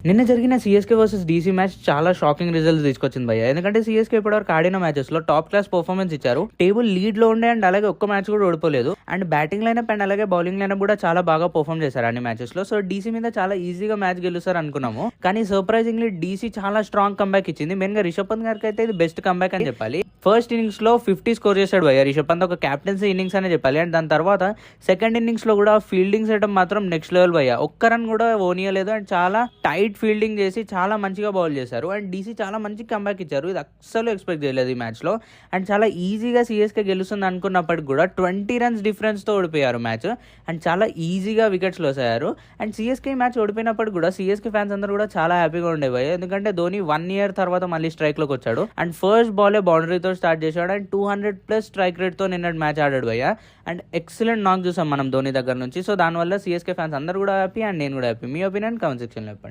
నిన్న జరిగిన CSK versus DC match చాలా షాకింగ్ రిజల్ట్స్ తీసుకొచ్చింది భయ్య. ఎందుకంటే సీఎస్కే ఇప్పటివరకు ఆడిన మ్యాచెస్ లో టాప్ క్లాస్ పర్ఫార్మెన్స్ ఇచ్చారు. టేబుల్ లీడ్ లో ఉండే అండ్ అలాగే ఒక్క మ్యాచ్ కూడా ఓడిపోలేదు. అండ్ బ్యాటింగ్ లైనప్ అండ్ అలాగే బౌలింగ్ లైనప్ కూడా చాలా బాగా పర్ఫార్మ్ చేశారు అన్ని మ్యాచెస్ లో. సో డీసీ మీద చాలా ఈజీగా మ్యాచ్ గెలుస్తారు అనుకున్నాము. కానీ సర్ప్రైజింగ్లీ డీసీ చాలా స్ట్రాంగ్ కంబ్యాక్ ఇచ్చింది. మెయిన్ గా రిషబ్ పంత్ గారికి అయితే ఇది బెస్ట్ కంబ్యాక్ అని చెప్పాలి. ఫస్ట్ ఇన్నింగ్స్ లో 50 స్కోర్ చేశాడు భయ్య రిషబ్ పంత్. ఒక క్యాప్టెన్సీ ఇన్నింగ్స్ అనే చెప్పాలి. అండ్ దాని తర్వాత సెకండ్ ఇన్నింగ్స్ లో కూడా ఫీల్డింగ్ చేయడం మాత్రం నెక్స్ట్ లెవెల్ భయ్య. ఒక్క రన్ కూడా ఓనియలేదు. అండ్ చాలా టైట్ ఫీల్డింగ్ చేసి చాలా మంచిగా బౌల్ చేశారు. అండ్ డీసీ చాలా మంచి కంబ్యాక్ ఇచ్చారు. ఇది అస్సలు ఎక్స్పెక్ట్ చేయలేదు ఈ మ్యాచ్ లో. అండ్ చాలా ఈజీగా సీఎస్కే గెలుస్తుంది అనుకున్నప్పటికి కూడా 20 రన్స్ డిఫరెన్స్ తో ఓడిపోయారు మ్యాచ్. అండ్ చాలా ఈజీగా వికెట్స్ లాస్ అయ్యారు. అండ్ సీఎస్కే మ్యాచ్ ఓడిపోయినప్పుడు కూడా సీఎస్కే ఫ్యాన్స్ అందరూ కూడా చాలా హ్యాపీగా ఉండేవారు. ఎందుకంటే ధోని 1 year తర్వాత మళ్ళీ స్ట్రైక్ లోకి వచ్చాడు. అండ్ ఫస్ట్ బాలే బౌండరీతో స్టార్ట్ చేశాడు. అండ్ 200+ స్ట్రైక్ రేట్ తో నిన్న మ్యాచ్ ఆడాడు భయ్య. అండ్ ఎక్సలెంట్ నాక్ చూసాం మనం ధోని దగ్గర నుంచి. సో దానివల్ల సీఎస్కే ఫ్యాన్స్ అందరూ కూడా హ్యాపీ అండ్ నేను కూడా హ్యాపీ. మీ ఒపీనియన్ కామెంట్ సెక్షన్ లో చెప్పండి.